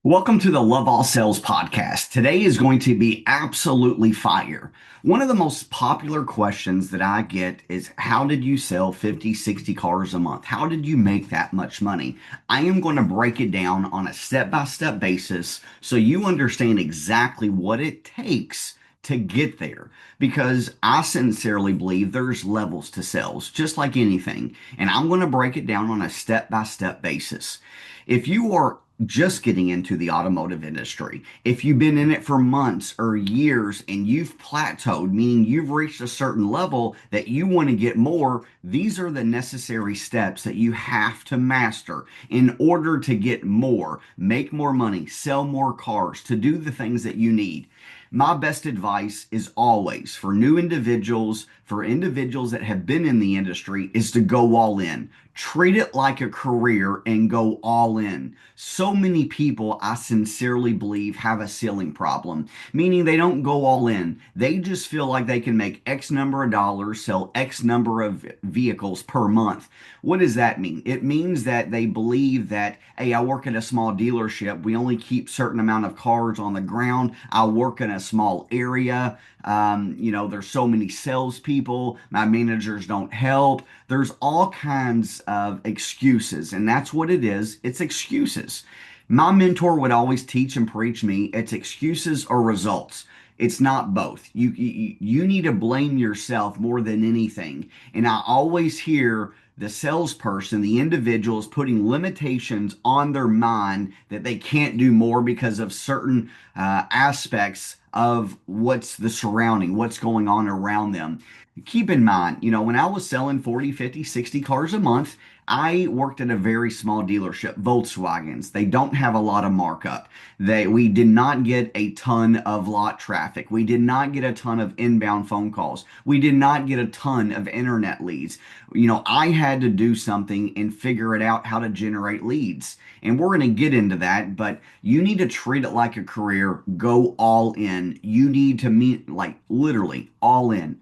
Welcome to the Love All Sales podcast. Today is going to be absolutely fire. One of the most popular questions that I get is how did you sell 50, 60 cars a month? How did you make that much money? I am going to break it down on a step-by-step basis so you understand exactly what it takes to get there because I sincerely believe there's levels to sales, just like anything. And I'm going to break it down on a step-by-step basis. If you are just getting into the automotive industry, if you've been in it for months or years and you've plateaued, meaning you've reached a certain level that you want to get more, these are the necessary steps that you have to master in order to get more, make more money, sell more cars, to do the things that you need. My best advice is always for new individuals, for individuals that have been in the industry, is to go all in. Treat it like a career and go all in. So many people, I sincerely believe, have a ceiling problem, meaning they don't go all in. They just feel like they can make X number of dollars, sell X number of vehicles per month. What does that mean? It means that they believe that, hey, I work at a small dealership. We only keep certain amount of cars on the ground. I work in a small area. There's so many salespeople. My managers don't help. There's all kinds of excuses, and that's what it is. It's excuses. My mentor would always teach and preach me, it's excuses or results. It's not both. You need to blame yourself more than anything. And I always hear the salesperson, the individuals putting limitations on their mind that they can't do more because of certain aspects of what's the surrounding, what's going on around them. Keep in mind, when I was selling 40, 50, 60 cars a month, I worked at a very small dealership, Volkswagens. They don't have a lot of markup. We did not get a ton of lot traffic. We did not get a ton of inbound phone calls. We did not get a ton of internet leads. I had to do something and figure it out how to generate leads. And we're going to get into that, but you need to treat it like a career. Go all in. You need to meet like literally all in.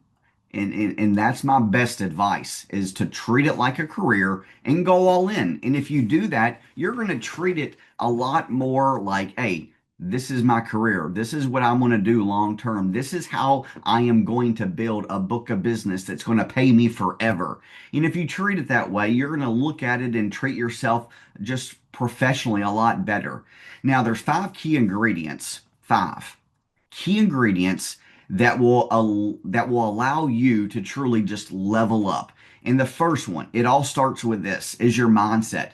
And that's my best advice is to treat it like a career and go all in. And if you do that, you're going to treat it a lot more like, hey, this is my career. This is what I'm going to do long term. This is how I am going to build a book of business that's going to pay me forever. And if you treat it that way, you're going to look at it and treat yourself just professionally a lot better. Now, there's five key ingredients that will allow you to truly just level up. And the first one, it all starts with this, is your mindset.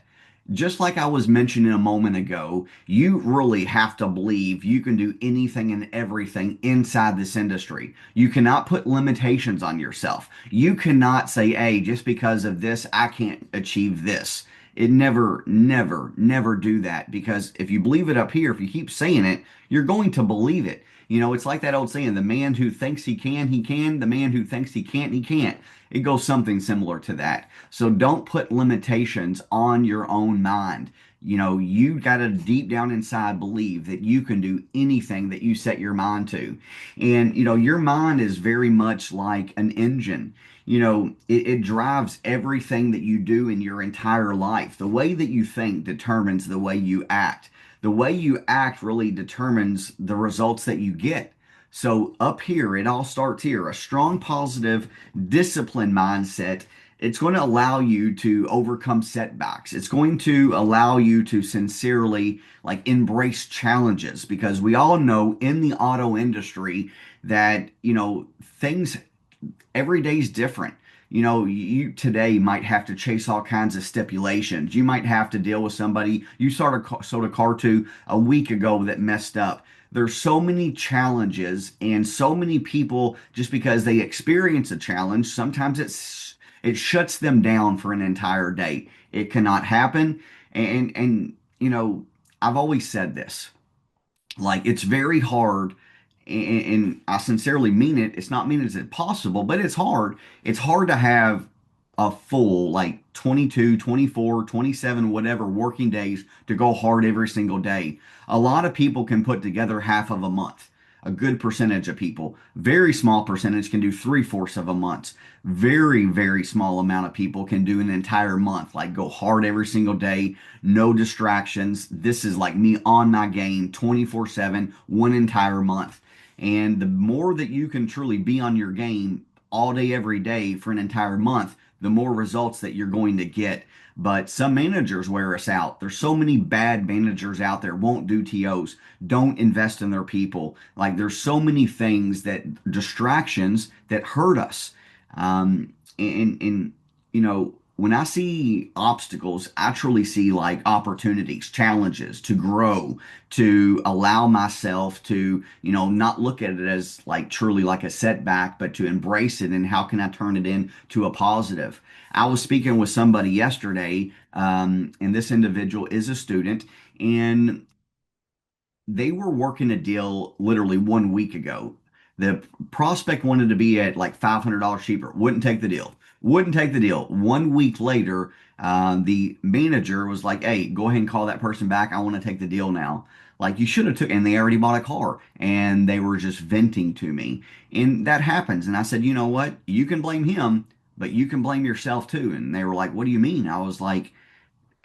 Just like I was mentioning a moment ago, you really have to believe you can do anything and everything inside this industry. You cannot put limitations on yourself. You cannot say, hey, just because of this, I can't achieve this. It never do that, because if you believe it up here, if you keep saying it, you're going to believe it. It's like that old saying, the man who thinks he can, he can. The man who thinks he can't, he can't. It goes something similar to that. So don't put limitations on your own mind. You got to deep down inside believe that you can do anything that you set your mind to. And, your mind is very much like an engine. It drives everything that you do in your entire life. The way that you think determines the way you act. The way you act really determines the results that you get. So up here, it all starts here. A strong, positive, disciplined mindset. It's going to allow you to overcome setbacks. It's going to allow you to sincerely like embrace challenges, because we all know in the auto industry that, things every day is different. You today might have to chase all kinds of stipulations. You might have to deal with somebody you sold a car to a week ago that messed up. There's so many challenges, and so many people, just because they experience a challenge, sometimes it shuts them down for an entire day. It cannot happen. And I've always said this. Like, it's very hard, and I sincerely mean it. It's not mean it's impossible, but it's hard. It's hard to have a full, like 22, 24, 27, whatever working days to go hard every single day. A lot of people can put together half of a month. a good percentage of people. Very small percentage can do three-fourths of a month. Very, very small amount of people can do an entire month, like go hard every single day, no distractions. This is like me on my game 24/7, one entire month. And the more that you can truly be on your game all day, every day for an entire month, the more results that you're going to get. But some managers wear us out. There's so many bad managers out there, won't do TOs, don't invest in their people. Like there's so many things that distractions that hurt us. And when I see obstacles, I truly see like opportunities, challenges to grow, to allow myself to, not look at it as like truly like a setback, but to embrace it and how can I turn it into a positive. I was speaking with somebody yesterday, and this individual is a student, and they were working a deal literally 1 week ago. The prospect wanted to be at like $500 cheaper, wouldn't take the deal. Wouldn't take the deal. 1 week later, the manager was like, "Hey, go ahead and call that person back. I want to take the deal now." Like you should have took, and they already bought a car, and they were just venting to me, and that happens. And I said, "You know what? You can blame him, but you can blame yourself too." And they were like, "What do you mean?" I was like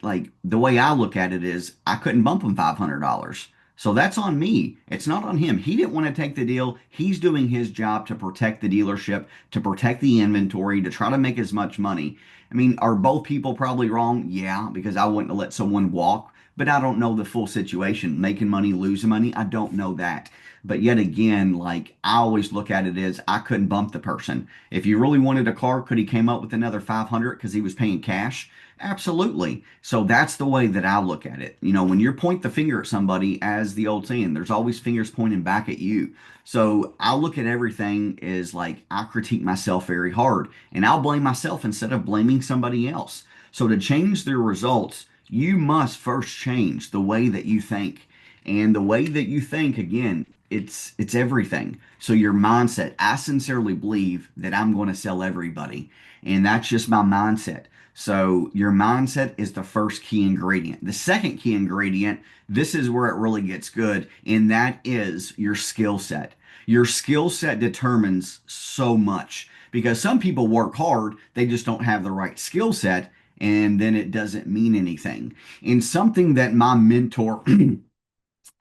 the way I look at it is I couldn't bump him $500. So that's on me. It's not on him. He didn't want to take the deal. He's doing his job to protect the dealership, to protect the inventory, to try to make as much money. I mean, are both people probably wrong? Yeah, because I wouldn't have let someone walk, but I don't know the full situation. Making money, losing money, I don't know that. But yet again, like I always look at it as I couldn't bump the person. If you really wanted a car, could he came up with another 500 because he was paying cash? Absolutely. So that's the way that I look at it. When you point the finger at somebody, as the old saying, there's always fingers pointing back at you. So I look at everything as like I critique myself very hard and I'll blame myself instead of blaming somebody else. So to change their results, you must first change the way that you think. And the way that you think, again, it's everything. So your mindset, I sincerely believe that I'm going to sell everybody. And that's just my mindset. So your mindset is the first key ingredient. The second key ingredient, this is where it really gets good, and that is your skill set. Your skill set determines so much because some people work hard, they just don't have the right skill set, and then it doesn't mean anything. And something that my mentor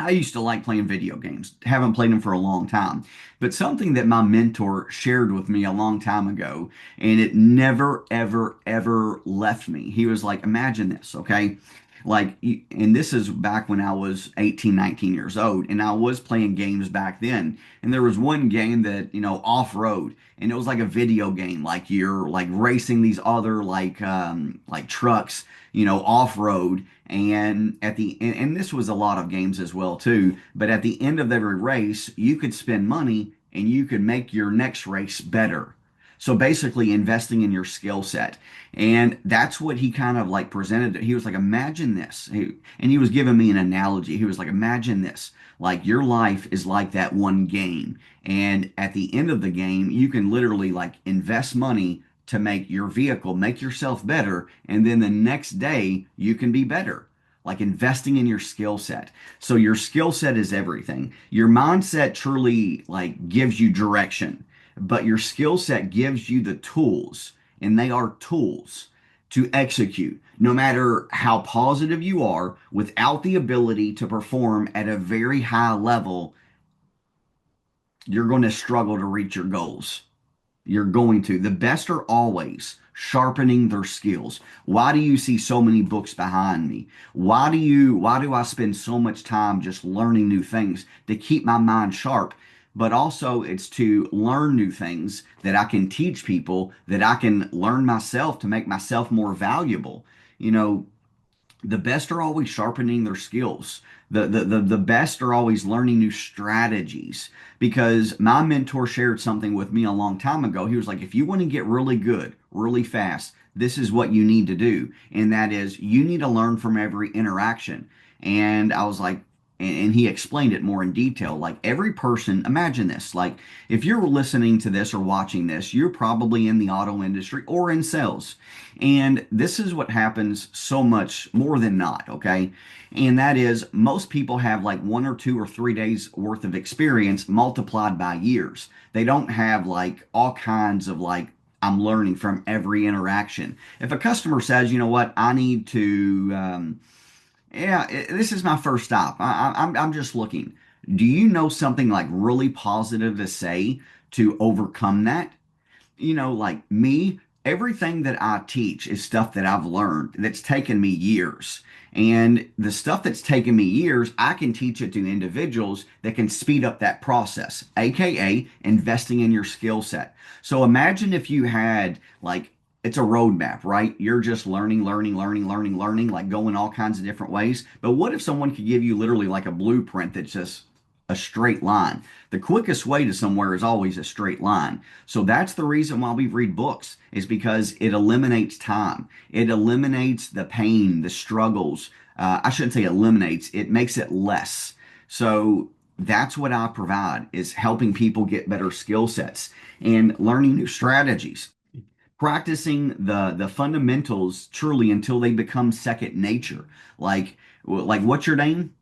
I used to like playing video games. Haven't played them for a long time. But something that my mentor shared with me a long time ago, and it never, ever, ever left me. He was like, imagine this, okay? And this is back when I was 18, 19 years old, and I was playing games back then. And there was one game that, off-road, and it was like a video game, like you're like racing these other like trucks, off-road. And and this was a lot of games as well too, but at the end of every race, you could spend money and you could make your next race better. So basically investing in your skill set. And that's what he kind of like presented. He was like, imagine this. And he was giving me an analogy. He was like, imagine this. Like your life is like that one game. And at the end of the game, you can literally like invest money to make your vehicle, make yourself better. And then the next day you can be better, like investing in your skill set. So your skill set is everything. Your mindset truly like gives you direction, but your skill set gives you the tools, and they are tools to execute. No matter how positive you are, without the ability to perform at a very high level, you're going to struggle to reach your goals. You're going to. The best are always sharpening their skills. Why do you see so many books behind me? Why do I spend so much time just learning new things to keep my mind sharp? But also it's to learn new things that I can teach people, that I can learn myself to make myself more valuable. You know, the best are always sharpening their skills. The best are always learning new strategies because my mentor shared something with me a long time ago. He was like, if you want to get really good, really fast, this is what you need to do. And that is you need to learn from every interaction. And I was like, and he explained it more in detail. Like every person, imagine this, like if you're listening to this or watching this, you're probably in the auto industry or in sales. And this is what happens so much more than not, okay? And that is most people have like 1 or 2 or 3 days worth of experience multiplied by years. They don't have like all kinds of like, I'm learning from every interaction. If a customer says, you know what, I need to, this is my first stop. I'm just looking. Do you know something like really positive to say to overcome that? Like me, everything that I teach is stuff that I've learned that's taken me years. And the stuff that's taken me years, I can teach it to individuals that can speed up that process, aka investing in your skill set. So imagine if you had like it's a roadmap, right? You're just learning, learning, learning, learning, learning, like going all kinds of different ways. But what if someone could give you literally like a blueprint that's just a straight line? The quickest way to somewhere is always a straight line. So that's the reason why we read books, is because it eliminates time. It eliminates the pain, the struggles. I shouldn't say eliminates, it makes it less. So that's what I provide, is helping people get better skill sets and learning new strategies, practicing the fundamentals truly until they become second nature. Like what's your name?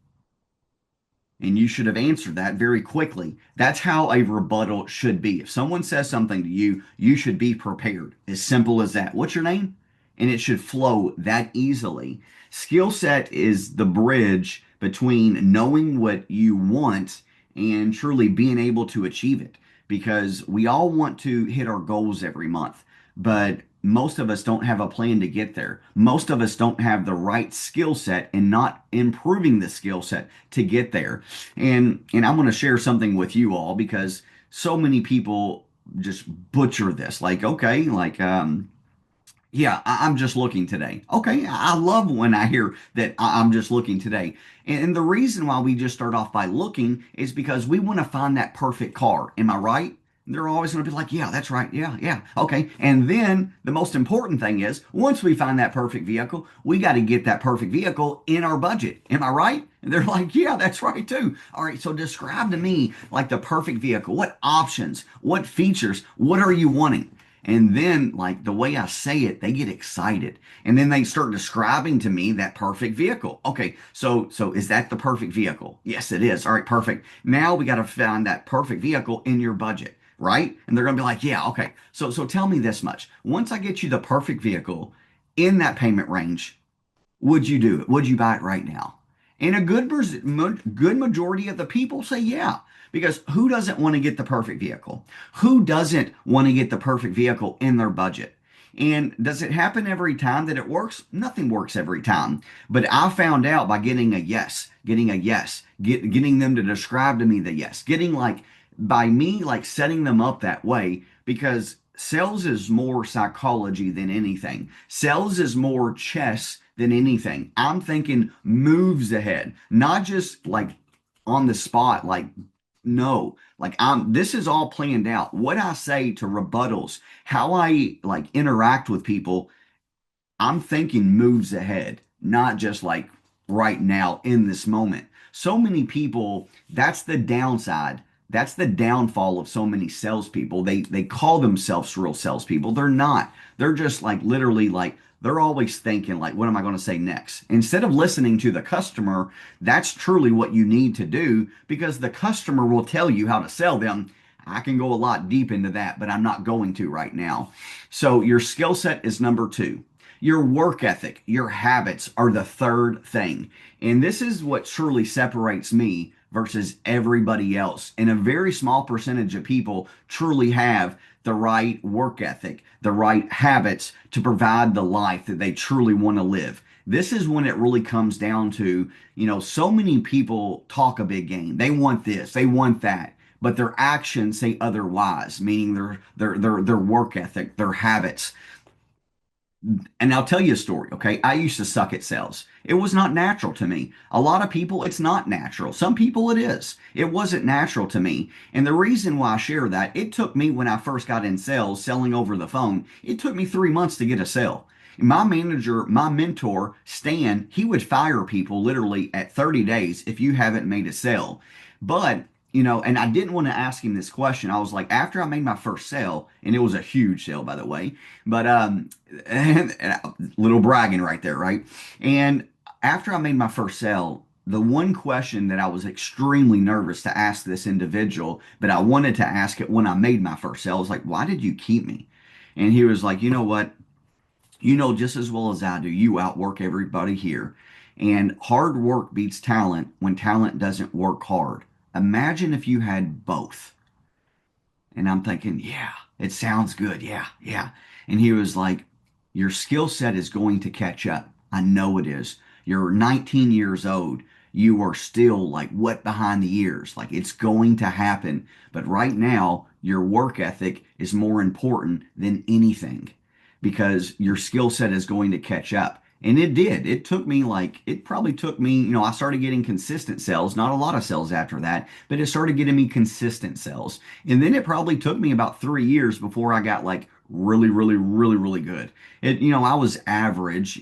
And you should have answered that very quickly. That's how a rebuttal should be. If someone says something to you, you should be prepared. As simple as that. What's your name? And it should flow that easily. Skill set is the bridge between knowing what you want and truly being able to achieve it. Because we all want to hit our goals every month, but most of us don't have a plan to get there. Most of us don't have the right skill set and not improving the skill set to get there. And I'm going to share something with you all because so many people just butcher this. Like, okay, like yeah, I'm just looking today. Okay, I love when I hear that I'm just looking today. And the reason why we just start off by looking is because we want to find that perfect car. Am I right? They're always going to be like, yeah, that's right. Yeah, yeah. Okay. And then the most important thing is once we find that perfect vehicle, we got to get that perfect vehicle in our budget. Am I right? And they're like, yeah, that's right too. All right. So describe to me like the perfect vehicle. What options? What features? What are you wanting? And then, like the way I say it, they get excited, and then they start describing to me that perfect vehicle. Okay, so is that the perfect vehicle? Yes, it is. All right, perfect. Now we got to find that perfect vehicle in your budget, right? And they're gonna be like, yeah, okay. So tell me this much. Once I get you the perfect vehicle in that payment range, would you do it? Would you buy it right now? And a good majority of the people say yeah. Because who doesn't want to get the perfect vehicle? Who doesn't want to get the perfect vehicle in their budget? And does it happen every time that it works? Nothing works every time. But I found out by getting a yes, getting them to describe to me the yes, getting like by me like setting them up that way, because sales is more psychology than anything. Sales is more chess than anything. I'm thinking moves ahead, not just like on the spot, like no, like this is all planned out. What I say to rebuttals, how I like interact with people, I'm thinking moves ahead, not just like right now in this moment. So many people, that's the downside. That's the downfall of so many salespeople. They call themselves real salespeople. They're not. They're just like literally like they're always thinking like, what am I going to say next? Instead of listening to the customer, that's truly what you need to do, because the customer will tell you how to sell them. I can go a lot deep into that, but I'm not going to right now. So your skill set is number two. Your work ethic, your habits are the third thing. And this is what truly separates me versus everybody else. And a very small percentage of people truly have the right work ethic, the right habits to provide the life that they truly want to live. This is when it really comes down to, so many people talk a big game. They want this, they want that, but their actions say otherwise, meaning their work ethic, their habits. And I'll tell you a story, okay? I used to suck at sales. It was not natural to me. A lot of people, it's not natural. Some people, it is. It wasn't natural to me. And the reason why I share that, it took me when I first got in sales, selling over the phone, it took me 3 months to get a sale. My manager, my mentor, Stan, he would fire people literally at 30 days if you haven't made a sale. But, and I didn't want to ask him this question. I was like, after I made my first sale, and it was a huge sale, by the way, but and little bragging right there, right? And after I made my first sale, the one question that I was extremely nervous to ask this individual, but I wanted to ask it when I made my first sale, I was like, why did you keep me? And he was like, you know what? You know just as well as I do, you outwork everybody here. And hard work beats talent when talent doesn't work hard. Imagine if you had both. And I'm thinking, yeah, it sounds good. Yeah, yeah. And he was like, your skill set is going to catch up. I know it is. You're 19 years old. You are still like wet behind the ears. Like it's going to happen. But right now, your work ethic is more important than anything because your skill set is going to catch up. And it did. It probably took me, I started getting consistent sales, not a lot of sales after that, but it started getting me consistent sales. And then it probably took me about 3 years before I got like really, really, really, really good. I was average,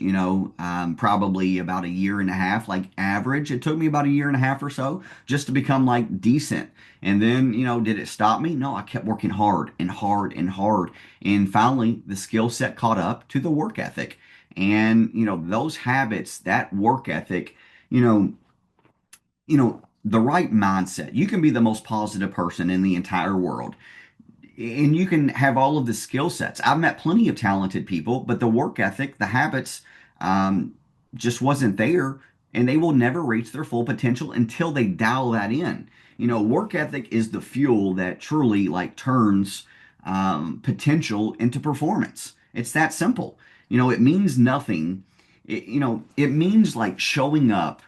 probably about a year and a half, like average. It took me about a year and a half or so just to become like decent. And then, did it stop me? No, I kept working hard and hard and hard. And finally, the skill set caught up to the work ethic. And, those habits, that work ethic, you know, the right mindset. You can be the most positive person in the entire world and you can have all of the skill sets. I've met plenty of talented people, but the work ethic, the habits, um, just wasn't there, and they will never reach their full potential until they dial that in. Work ethic is the fuel that truly like turns potential into performance. It's that simple. It means nothing. It means like showing up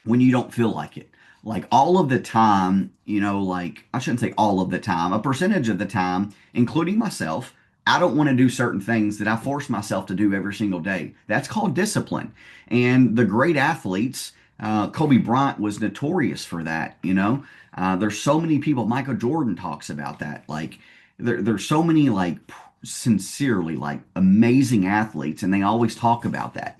when you don't feel like it. Like all of the time, like I shouldn't say all of the time, a percentage of the time, including myself, I don't want to do certain things that I force myself to do every single day. That's called discipline. And the great athletes, Kobe Bryant was notorious for that. There's so many people, Michael Jordan talks about that. Like there's so many like sincerely like amazing athletes and they always talk about that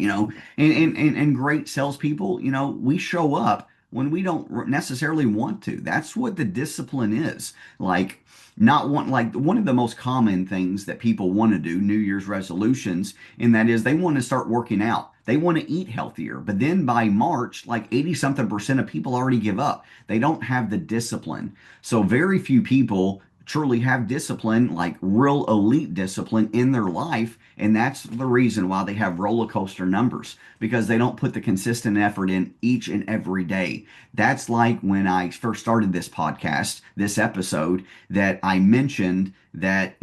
and great salespeople, we show up when we don't necessarily want to. That's what the discipline is. Like, not want like one of the most common things that people want to do, New Year's resolutions, and that is they want to start working out. They want to eat healthier. But then by March, like 80 something percent of people already give up. They don't have the discipline. So very few people truly have discipline, like real elite discipline in their life. And that's the reason why they have roller coaster numbers because they don't put the consistent effort in each and every day. That's like when I first started this podcast, this episode, that I mentioned that,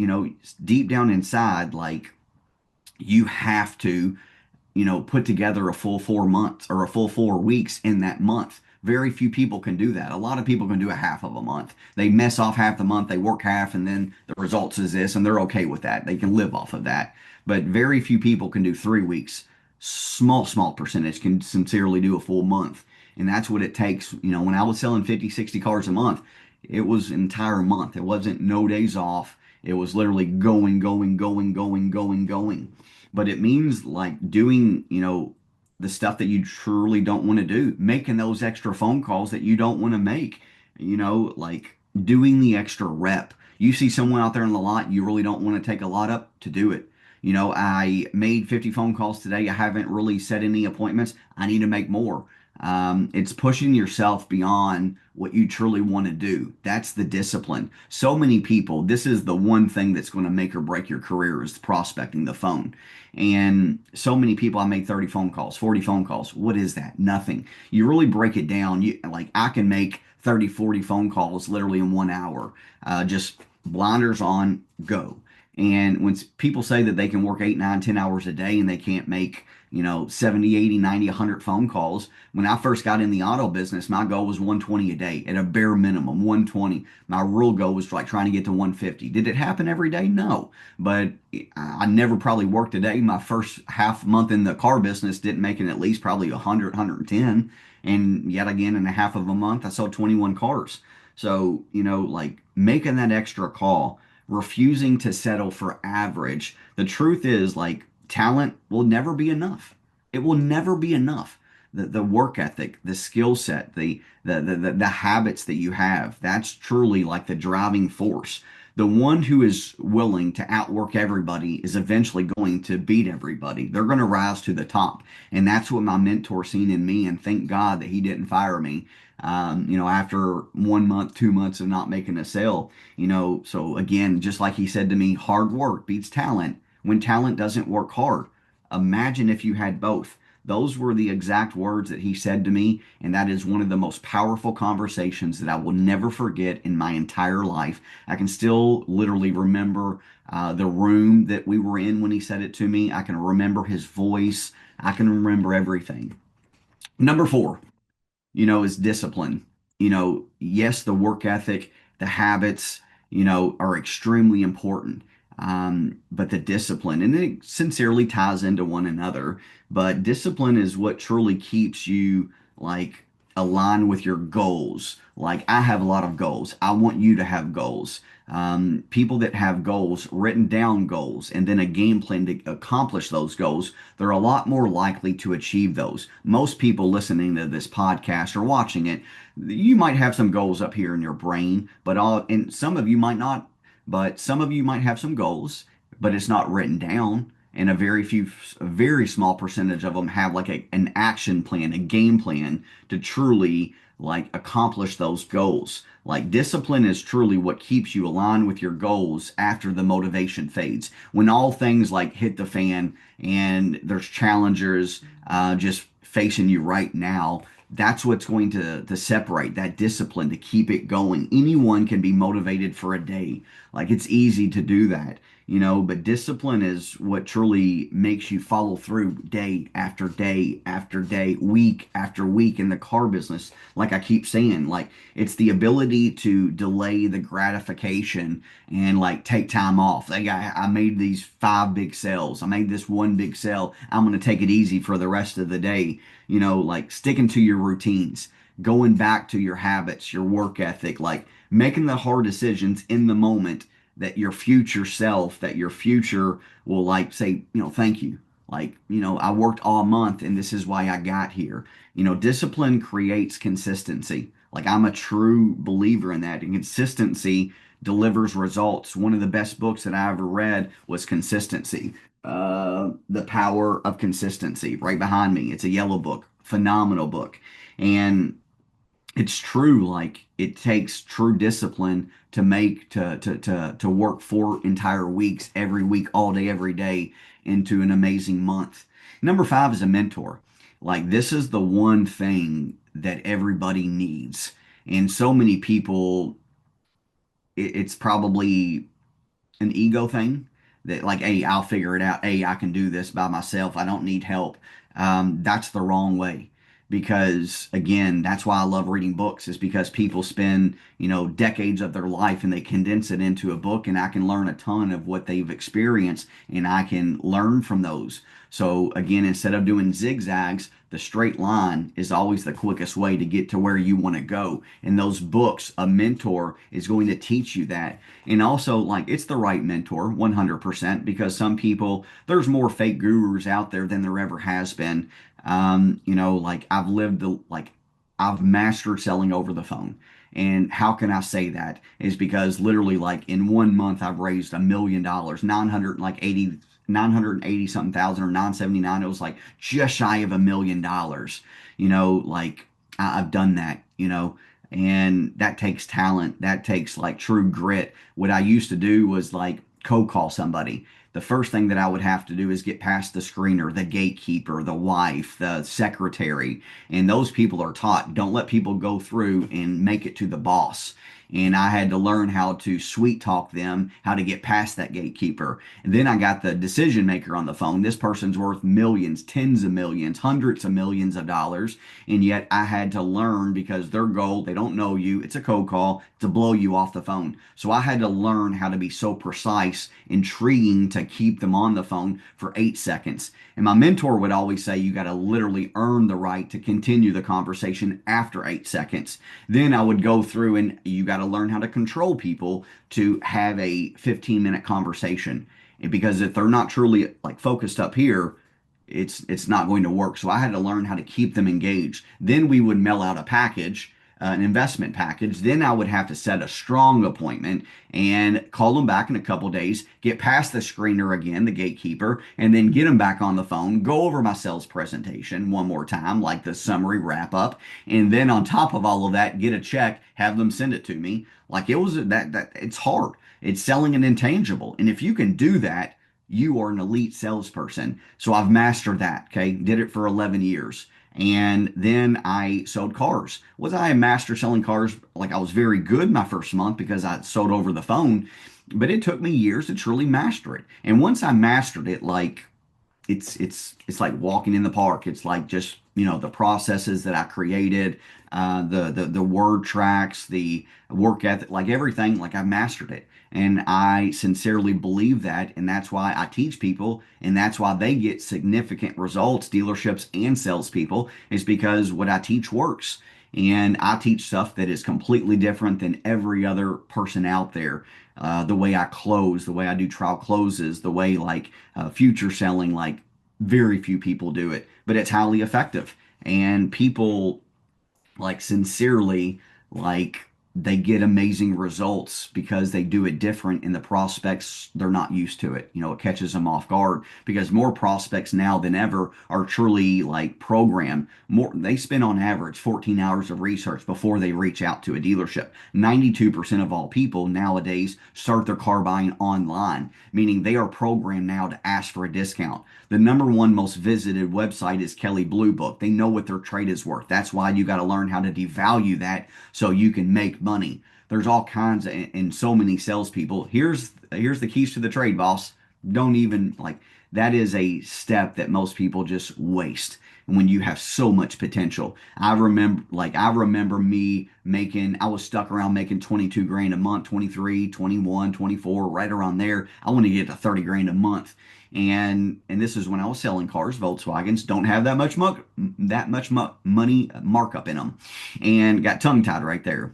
deep down inside, like you have to put together a full 4 months or a full 4 weeks in that month. Very few people can do that. A lot of people can do a half of a month. They mess off half the month, they work half, and then the results is this, and they're okay with that. They can live off of that. But very few people can do 3 weeks. Small percentage can sincerely do a full month. And that's what it takes. When I was selling 50, 60 cars a month, it was an entire month. It wasn't no days off. It was literally going, going, going, going, going, going. But it means like doing, the stuff that you truly don't want to do, making those extra phone calls that you don't want to make, like doing the extra rep. You see someone out there in the lot, you really don't want to take a lot up to do it. I made 50 phone calls today. I haven't really set any appointments. I need to make more. It's pushing yourself beyond what you truly want to do. That's the discipline. So many people, this is the one thing that's going to make or break your career is prospecting the phone. And so many people, I made 30 phone calls, 40 phone calls. What is that? Nothing. You really break it down. Like I can make 30, 40 phone calls literally in 1 hour. Just blinders on, go. And when people say that they can work 8, 9, 10 hours a day and they can't make 70, 80, 90, 100 phone calls. When I first got in the auto business, my goal was 120 a day at a bare minimum, 120. My real goal was like trying to get to 150. Did it happen every day? No. But I never probably worked a day. My first half month in the car business didn't make it at least probably 100, 110. And yet again, in a half of a month, I sold 21 cars. So, like making that extra call, refusing to settle for average. The truth is like talent will never be enough. It will never be enough. The work ethic, the skill set, the habits that you have, that's truly like the driving force. The one who is willing to outwork everybody is eventually going to beat everybody. They're going to rise to the top. And that's what my mentor seen in me. And thank God that he didn't fire me. After 1 month, 2 months of not making a sale, so again, just like he said to me, hard work beats talent when talent doesn't work hard. Imagine if you had both. Those were the exact words that he said to me, and that is one of the most powerful conversations that I will never forget in my entire life. I can still literally remember the room that we were in when he said it to me. I can remember his voice. I can remember everything. Number four, is discipline. Yes, the work ethic, the habits, are extremely important. But the discipline, and it sincerely ties into one another, but discipline is what truly keeps you like aligned with your goals. Like I have a lot of goals. I want you to have goals. People that have goals, written down goals, and then a game plan to accomplish those goals, they're a lot more likely to achieve those. Most people listening to this podcast or watching it, you might have some goals up here in your brain, and some of you might not, but some of you might have some goals, but it's not written down. And a very small percentage of them have like an action plan, a game plan to truly like accomplish those goals. Like discipline is truly what keeps you aligned with your goals after the motivation fades. When all things like hit the fan and there's challengers just facing you right now, that's what's going to separate that discipline to keep it going. Anyone can be motivated for a day. Like it's easy to do that, but discipline is what truly makes you follow through day after day after day, week after week in the car business. Like I keep saying, like it's the ability to delay the gratification and like take time off. Like I made these 5 big sales. I made this 1 big sale. I'm going to take it easy for the rest of the day. Like sticking to your routines, going back to your habits, your work ethic, like making the hard decisions in the moment that your future self, that your future will like say, thank you. Like, I worked all month and this is why I got here. Discipline creates consistency. Like I'm a true believer in that. And consistency delivers results. One of the best books that I ever read was Consistency. The Power of Consistency, right behind me. It's a yellow book, phenomenal book. And it's true, like it takes true discipline to make to work 4 entire weeks every week, all day, every day into an amazing month. Number five is a mentor. Like this is the one thing that everybody needs. And so many people, it's probably an ego thing that like, hey, I'll figure it out. Hey, I can do this by myself. I don't need help. That's the wrong way. Because again, that's why I love reading books is because people spend, decades of their life and they condense it into a book and I can learn a ton of what they've experienced and I can learn from those. So again, instead of doing zigzags, the straight line is always the quickest way to get to where you want to go. And those books, a mentor is going to teach you that. And also, like, it's the right mentor, 100%, because some people, there's more fake gurus out there than there ever has been. Like, I've mastered selling over the phone. And how can I say that? Is because literally, like, in 1 month, I've raised $1 million, 980 something thousand or 979. It was like just shy of $1 million. Like I've done that, and that takes talent. That takes like true grit. What I used to do was like cold call somebody. The first thing that I would have to do is get past the screener, the gatekeeper, the wife, the secretary. And those people are taught, don't let people go through and make it to the boss. And I had to learn how to sweet talk them, how to get past that gatekeeper. And then I got the decision maker on the phone. This person's worth millions, tens of millions, hundreds of millions of dollars. And yet I had to learn because their goal, they don't know you, it's a cold call, to blow you off the phone. So I had to learn how to be so precise, intriguing to keep them on the phone for 8 seconds. And my mentor would always say, you got to literally earn the right to continue the conversation after 8 seconds. Then I would go through and you got to learn how to control people to have a 15-minute conversation. because if they're not truly like focused up here, it's not going to work. So I had to learn how to keep them engaged. Then we would mail out a package, an investment package. Then I would have to set a strong appointment and call them back in a couple days, get past the screener again, the gatekeeper, and then get them back on the phone, go over my sales presentation one more time, like the summary wrap up, and then on top of all of that, get a check, have them send it to me. Like it was that it's hard. It's selling an intangible. And if you can do that, you are an elite salesperson. So I've mastered that. Okay. Did it for 11 years. And then I sold cars. Was I a master selling cars? Like I was very good my first month because I sold over the phone, but it took me years to truly master it. And once I mastered it, like it's like walking in the park. It's like just the processes that I created, the word tracks, the work ethic, like everything. Like I've mastered it, and I sincerely believe that, and that's why I teach people, and that's why they get significant results, dealerships and salespeople, is because what I teach works. And I teach stuff that is completely different than every other person out there. The way I close, the way I do trial closes, the way like future selling, like very few people do it, but it's highly effective. And people like sincerely like they get amazing results because they do it different and the prospects they're not used to it. It catches them off guard because more prospects now than ever are truly like programmed. More they spend on average 14 hours of research before they reach out to a dealership. 92% of all people nowadays start their car buying online, meaning they are programmed now to ask for a discount. The number one most visited website is Kelley Blue Book. They know what their trade is worth. That's why you got to learn how to devalue that so you can make money. There's all kinds of, and so many salespeople. Here's the keys to the trade, boss. Don't even like that is a step that most people just waste when you have so much potential. I remember me making I was stuck around making 22 grand a month, 23, 21, 24, right around there. I want to get to 30 grand a month. And this is when I was selling cars. Volkswagens don't have that much money markup in them, and got tongue tied right there.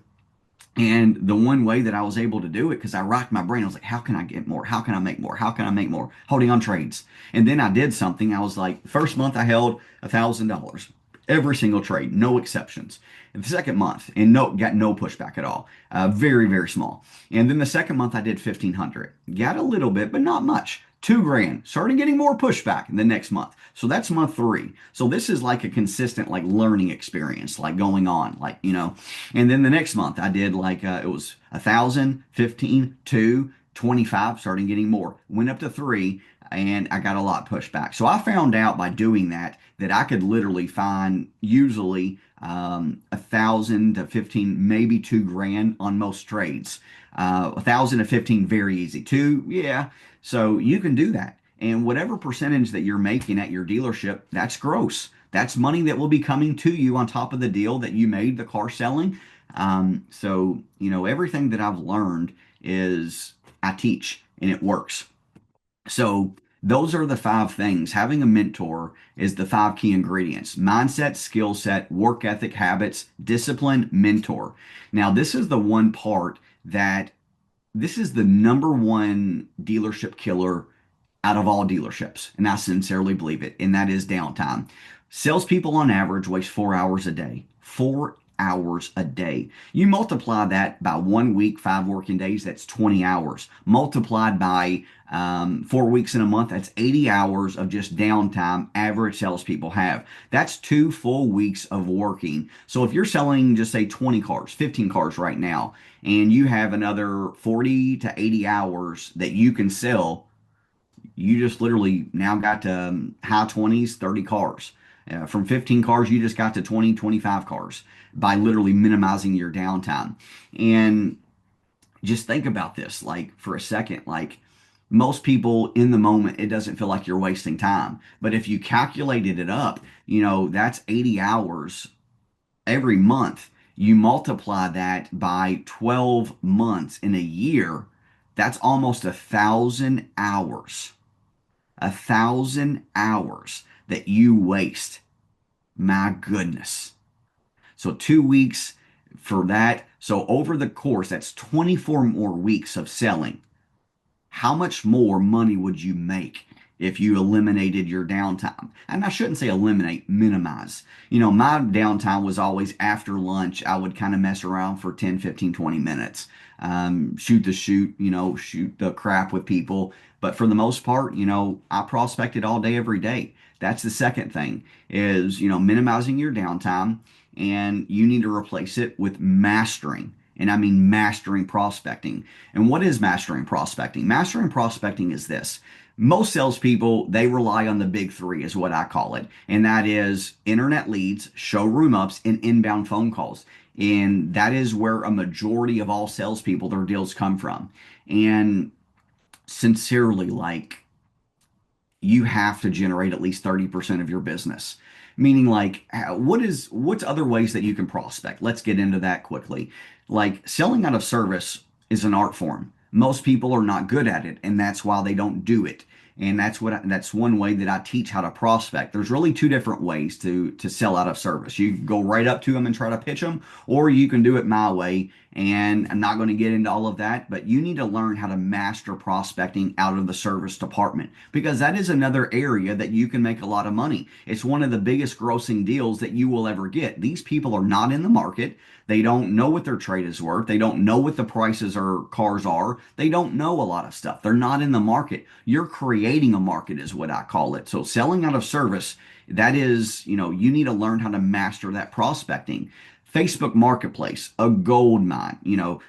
And the one way that I was able to do it, because I racked my brain, I was like, how can I get more? How can I make more? How can I make more? Holding on trades. And then I did something. I was like, first month I held $1,000. Every single trade, no exceptions. The second month, and got no pushback at all. Very, very small. And then the second month I did 1,500. Got a little bit, but not much. 2 grand. Started getting more pushback in the next month. So that's month three. So this is like a consistent like learning experience, like going on, and then the next month I did like it was 1,000, 15, 2, 25, starting getting more. Went up to 3 and I got a lot pushed back. So I found out by doing that I could literally find usually 1,000 to 15, maybe 2 grand on most trades. 1,000 to 15, very easy. Two, yeah. So you can do that. And whatever percentage that you're making at your dealership, that's gross. That's money that will be coming to you on top of the deal that you made the car selling. So everything that I've learned is I teach and it works. So those are the 5 things. Having a mentor is the 5 key ingredients: mindset, skill set, work ethic, habits, discipline, mentor. Now, this is the one part that this is the number one dealership killer out of all dealerships, and I sincerely believe it, and that is downtime. Salespeople on average waste 4 hours a day. 4 hours a day. You multiply that by 1 week, 5 working days, that's 20 hours. Multiplied by 4 weeks in a month, that's 80 hours of just downtime average salespeople have. That's 2 full weeks of working. So if you're selling, just say 20 cars, 15 cars right now, and you have another 40 to 80 hours that you can sell, you just literally now got to high 20s, 30 cars. From 15 cars, you just got to 20, 25 cars by literally minimizing your downtime. And just think about this, like for a second, like most people in the moment, it doesn't feel like you're wasting time. But if you calculated it up, that's 80 hours every month. You multiply that by 12 months in a year, that's almost 1,000 hours. 1,000 hours that you waste. My goodness. So 2 weeks for that. So over the course, that's 24 more weeks of selling. how much more money would you make if you eliminated your downtime? And I shouldn't say eliminate, minimize. My downtime was always after lunch. I would kind of mess around for 10, 15, 20 minutes, shoot the shoot, shoot the crap with people. But for the most part, I prospected all day, every day. That's the second thing is, minimizing your downtime, and you need to replace it with mastering. And I mean mastering prospecting. And what is mastering prospecting? Mastering prospecting is this. Most salespeople, they rely on the big three, is what I call it. And that is internet leads, showroom ups, and inbound phone calls. And that is where a majority of all salespeople, their deals come from. And sincerely, like, you have to generate at least 30% of your business. Meaning, like, what's other ways that you can prospect? Let's get into that quickly. Like, selling out of service is an art form. Most people are not good at it, and that's why they don't do it. And that's one way that I teach how to prospect. There's really two different ways to sell out of service. You can go right up to them and try to pitch them, or you can do it my way. And I'm not going to get into all of that, but you need to learn how to master prospecting out of the service department, because that is another area that you can make a lot of money. It's one of the biggest grossing deals that you will ever get. These people are not in the market. They don't know what their trade is worth. They don't know what the prices or cars are. They don't know a lot of stuff. They're not in the market. You're creating a market, is what I call it. So selling out of service, that is, you need to learn how to master that prospecting. Facebook Marketplace, a gold mine.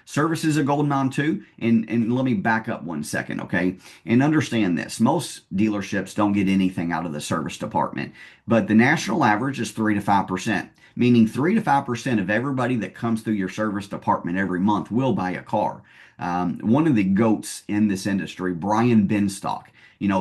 Service is a gold mine too. And let me back up 1 second, okay? And understand this. Most dealerships don't get anything out of the service department, but the national average is 3 to 5%, meaning 3 to 5% of everybody that comes through your service department every month will buy a car. One of the goats in this industry, Brian Benstock,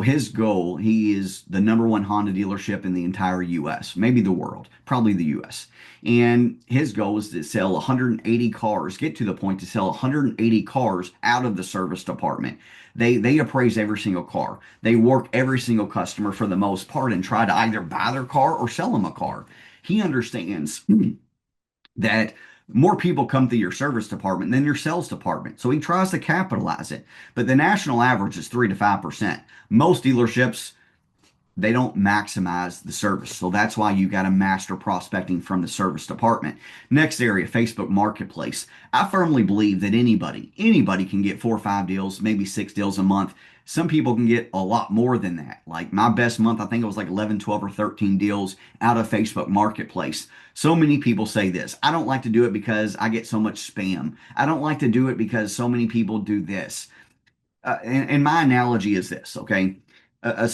his goal, he is the number one Honda dealership in the entire US, maybe the world, probably the US. And his goal is to sell 180 cars, get to the point to sell 180 cars out of the service department. They appraise every single car. They work every single customer for the most part and try to either buy their car or sell them a car. He understands that more people come through your service department than your sales department. So he tries to capitalize it. But the national average is 3 to 5%. Most dealerships, they don't maximize the service. So that's why you got to master prospecting from the service department. Next area, Facebook Marketplace. I firmly believe that anybody can get 4 or 5 deals, maybe 6 deals a month. Some people can get a lot more than that. Like my best month, I think it was like 11, 12, or 13 deals out of Facebook Marketplace. So many people say this. I don't like to do it because I get so much spam. I don't like to do it because so many people do this. And my analogy is this, okay? A,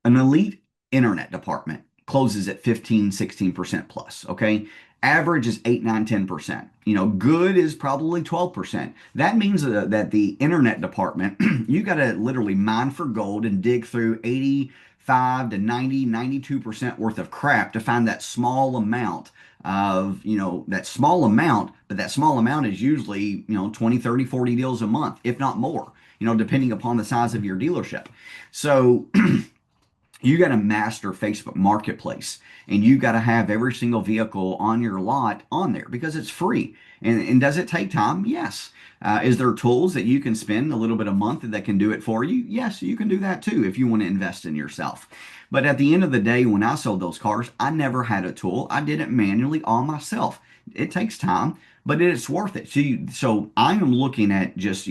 an elite internet department closes at 15, 16% plus. Okay. Average is 8, 9, 10%. Good is probably 12%. That means that the internet department, you got to literally mine for gold and dig through 85 to 90, 92% worth of crap to find that small amount of, that small amount, but that small amount is usually, 20, 30, 40 deals a month, if not more, depending upon the size of your dealership. So, you got to master Facebook Marketplace, and you got to have every single vehicle on your lot on there because it's free. And does it take time? Yes. Is there tools that you can spend a little bit a month that can do it for you? Yes, you can do that too if you want to invest in yourself. But at the end of the day, when I sold those cars, I never had a tool. I did it manually all myself. It takes time, but it's worth it. So I am looking at just,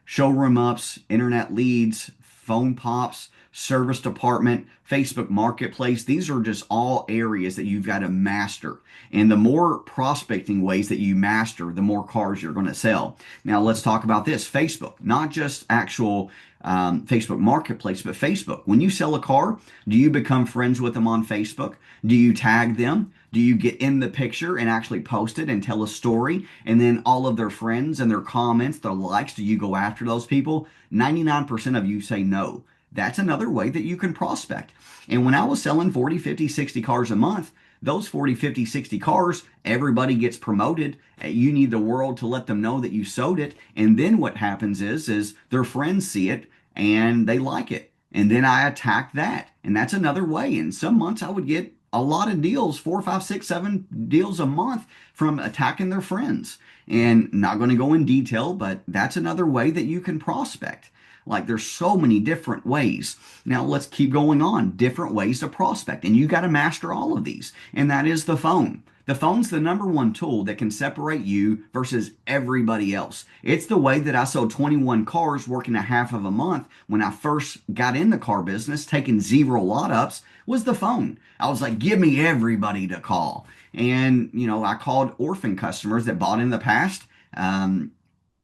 showroom ups, internet leads, phone pops, service department, Facebook Marketplace. These are just all areas that you've got to master. And the more prospecting ways that you master, the more cars you're going to sell. Now, let's talk about this. Facebook, not just actual Facebook Marketplace, but Facebook. When you sell a car, do you become friends with them on Facebook? Do you tag them? Do you get in the picture and actually post it and tell a story? And then all of their friends and their comments, their likes, do you go after those people? 99% of you say no. That's another way that you can prospect. And when I was selling 40, 50, 60 cars a month, those 40, 50, 60 cars, everybody gets promoted. You need the world to let them know that you sold it. And then what happens is their friends see it and they like it. And then I attack that. And that's another way. In some months I would get a lot of deals, four, five, six, seven deals a month from attacking their friends. And not going to go in detail, but that's another way that you can prospect. Like there's so many different ways. Now let's keep going on. Different ways to prospect. And you got to master all of these. And that is the phone. The phone's the number one tool that can separate you versus everybody else. It's the way that I sold 21 cars working a half of a month when I first got in the car business, taking zero lot ups, was the phone. I was like, give me everybody to call. And, I called orphan customers that bought in the past. Um,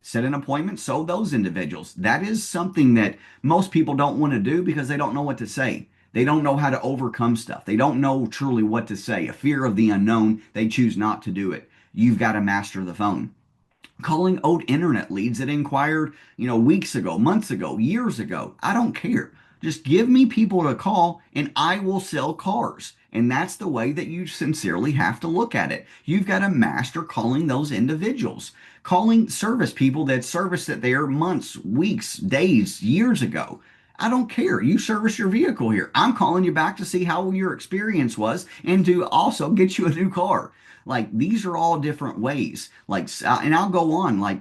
Set an appointment, sold those individuals. That is something that most people don't want to do because they don't know what to say. They don't know how to overcome stuff. They don't know truly what to say. A fear of the unknown, they choose not to do it. You've got to master the phone. Calling old internet leads that inquired, weeks ago, months ago, years ago. I don't care. Just give me people to call and I will sell cars. And that's the way that you sincerely have to look at it. You've got to master calling those individuals, calling service people that serviced it there months, weeks, days, years ago. I don't care. You service your vehicle here. I'm calling you back to see how your experience was and to also get you a new car. Like these are all different ways. And I'll go on. Like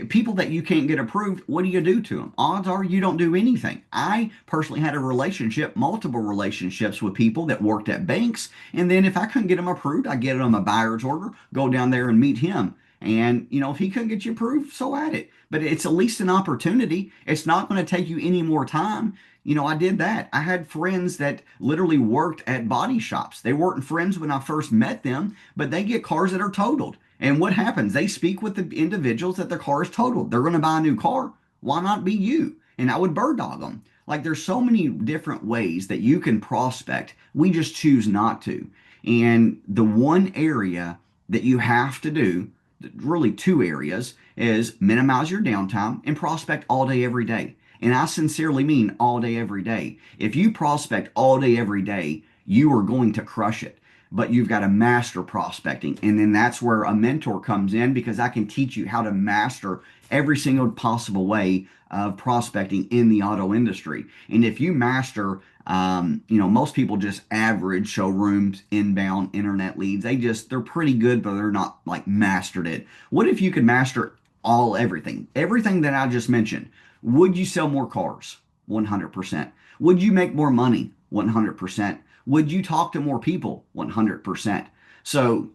people that you can't get approved, what do you do to them? Odds are you don't do anything. I personally had a relationship, multiple relationships with people that worked at banks. And then if I couldn't get them approved, I get them a buyer's order, go down there and meet him. And, if he couldn't get you approved, so at it. But it's at least an opportunity. It's not going to take you any more time. I did that. I had friends that literally worked at body shops. They weren't friends when I first met them, but they get cars that are totaled. And what happens? They speak with the individuals that their car is totaled. They're going to buy a new car. Why not be you? And I would bird dog them. Like there's so many different ways that you can prospect. We just choose not to. And the one area that you have to do, really two areas, is minimize your downtime and prospect all day, every day. And I sincerely mean all day, every day. If you prospect all day, every day, you are going to crush it. But you've got to master prospecting. And then that's where a mentor comes in because I can teach you how to master every single possible way of prospecting in the auto industry. And if you master, most people just average showrooms, inbound internet leads. They're pretty good, but they're not like mastered it. What if you could master everything that I just mentioned? Would you sell more cars? 100%. Would you make more money? 100%. Would you talk to more people? 100%. So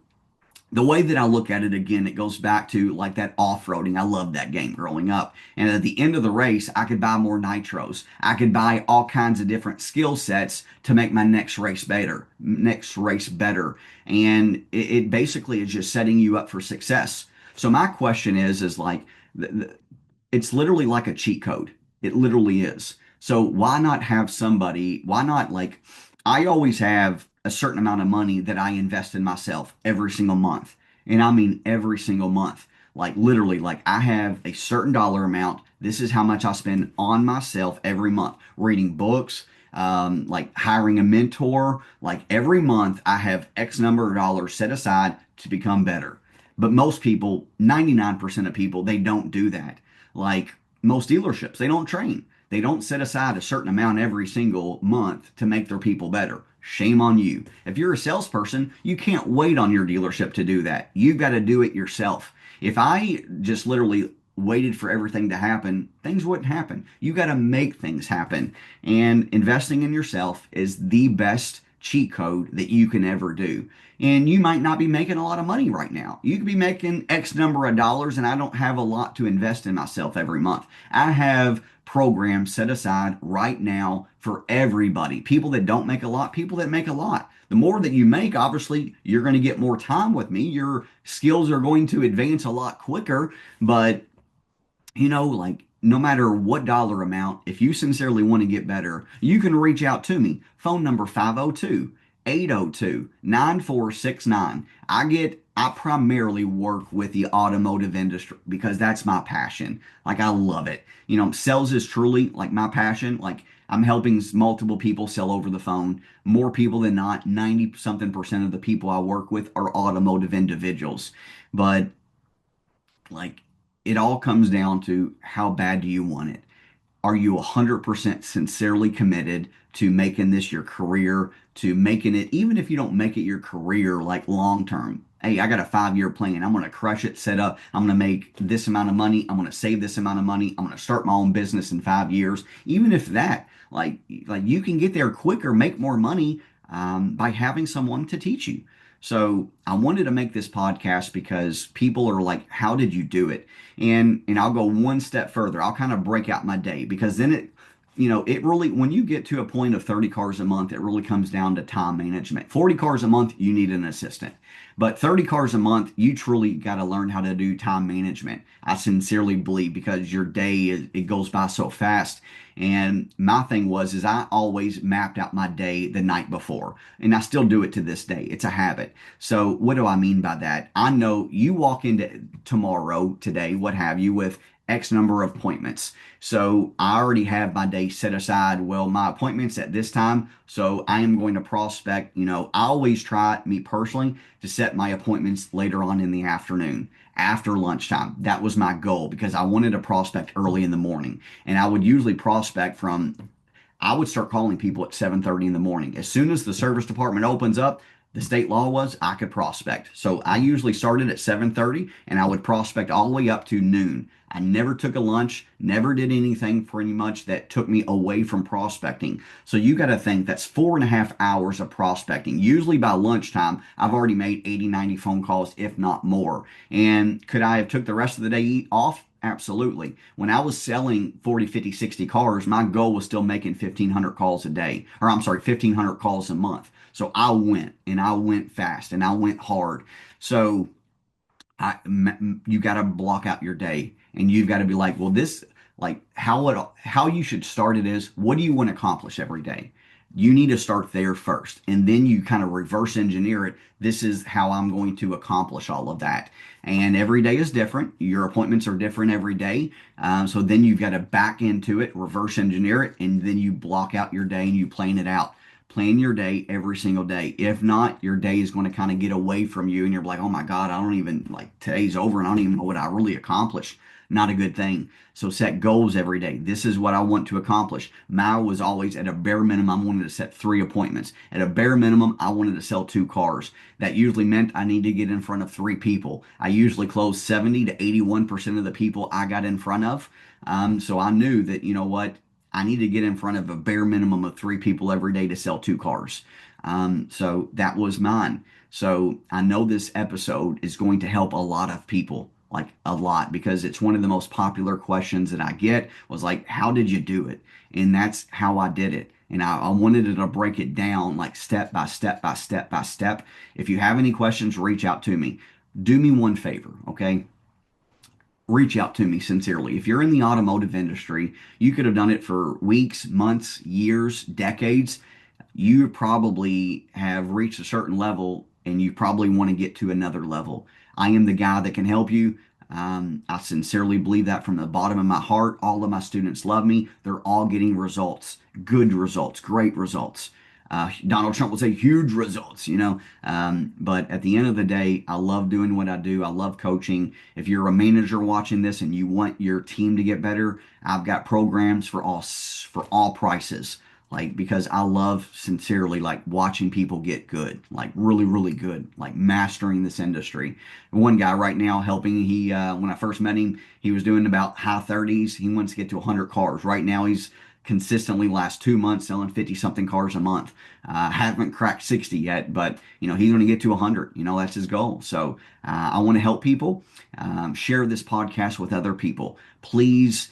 the way that I look at it again, it goes back to like that off-roading. I loved that game growing up. And at the end of the race, I could buy more nitros. I could buy all kinds of different skill sets to make my next race better. And it basically is just setting you up for success. So my question is like, it's literally like a cheat code. It literally is. So why not like, I always have a certain amount of money that I invest in myself every single month. And I mean every single month. Like literally, like I have a certain dollar amount. This is how much I spend on myself every month. Reading books, like hiring a mentor. Like every month I have X number of dollars set aside to become better. But most people, 99% of people, they don't do that. Like most dealerships, they don't train. They don't set aside a certain amount every single month to make their people better. Shame on you. If you're a salesperson, you can't wait on your dealership to do that. You've got to do it yourself. If I just literally waited for everything to happen, things wouldn't happen. You got to make things happen. And investing in yourself is the best cheat code that you can ever do. And you might not be making a lot of money right now. You could be making X number of dollars, and I don't have a lot to invest in myself every month. I have programs set aside right now for everybody. People that don't make a lot, people that make a lot. The more that you make, obviously, you're going to get more time with me. Your skills are going to advance a lot quicker, but like no matter what dollar amount, if you sincerely want to get better, you can reach out to me. Phone number 502-802-9469. I primarily work with the automotive industry because that's my passion. Like I love it. Sales is truly like my passion. Like I'm helping multiple people sell over the phone. More people than not, 90 something percent of the people I work with are automotive individuals. But like it all comes down to how bad do you want it? Are you 100% sincerely committed to making this your career, to making it, even if you don't make it your career, like long term? Hey, I got a 5 year plan. I'm going to crush it, set up. I'm going to make this amount of money. I'm going to save this amount of money. I'm going to start my own business in 5 years. Even if that, like you can get there quicker, make more money by having someone to teach you. So I wanted to make this podcast because people are like, "How did you do it?" And I'll go one step further. I'll kind of break out my day because then it really, when you get to a point of 30 cars a month, it really comes down to time management. 40 cars a month, you need an assistant. But 30 cars a month, you truly got to learn how to do time management. I sincerely believe because your day, it goes by so fast. And my thing is I always mapped out my day the night before, and I still do it to this day. It's a habit. So what do I mean by that? I know you walk into tomorrow, today, what have you, with X number of appointments. So I already have my day set aside. Well, my appointment's at this time, so I am going to prospect. I always try, me personally, to set my appointments later on in the afternoon, after lunchtime. That was my goal because I wanted to prospect early in the morning. And I would usually prospect I would start calling people at 7:30 in the morning. As soon as the service department opens up, the state law was I could prospect. So I usually started at 7:30 and I would prospect all the way up to noon. I never took a lunch, never did anything pretty much that took me away from prospecting. So you got to think that's 4.5 hours of prospecting. Usually by lunchtime, I've already made 80, 90 phone calls, if not more. And could I have took the rest of the day off? Absolutely. When I was selling 40, 50, 60 cars, my goal was still making 1,500 calls a day, or I'm sorry, 1,500 calls a month. So I went and I went fast and I went hard. So you got to block out your day and you've got to be like, well, this, like how you should start it is, what do you want to accomplish every day? You need to start there first, and then you kind of reverse engineer it. This is how I'm going to accomplish all of that. And every day is different. Your appointments are different every day. So then you've got to back into it, reverse engineer it, and then you block out your day and you plan it out. Plan your day every single day. If not, your day is going to kind of get away from you and you're like, oh my God, I don't even, like, today's over and I don't even know what I really accomplished. Not a good thing. So set goals every day. This is what I want to accomplish. Mine was always at a bare minimum, I wanted to set 3 appointments. At a bare minimum, I wanted to sell 2 cars. That usually meant I need to get in front of 3 people. I usually closed 70 to 81% of the people I got in front of. So I knew that, you know what? I need to get in front of a bare minimum of 3 people every day to sell 2 cars. So that was mine. So I know this episode is going to help a lot of people, like a lot, because it's one of the most popular questions that I get was like, how did you do it? And that's how I did it. And I wanted to break it down like step by step by step by step. If you have any questions, reach out to me. Do me one favor, okay? Reach out to me sincerely. If you're in the automotive industry, you could have done it for weeks, months, years, decades. You probably have reached a certain level and you probably want to get to another level. I am the guy that can help you. I sincerely believe that from the bottom of my heart. All of my students love me. They're all getting results, good results, great results. Donald Trump would say huge results. But at the end of the day, I love doing what I do. I love coaching. If you're a manager watching this and you want your team to get better, I've got programs for all prices. Like, because I love sincerely like watching people get good, like really, really good, like mastering this industry. One guy right now helping, when I first met him, he was doing about high 30s. He wants to get to 100 cars. Right now, he's consistently last 2 months selling 50 something cars a month. Haven't cracked 60 yet, but he's going to get to 100. That's his goal. So I want to help people. Share this podcast with other people. Please,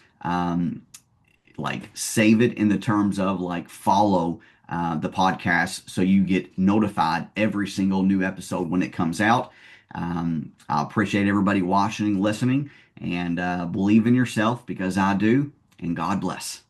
like, save it in the terms of like follow the podcast so you get notified every single new episode when it comes out. I appreciate everybody watching, listening, and believe in yourself because I do. And God bless.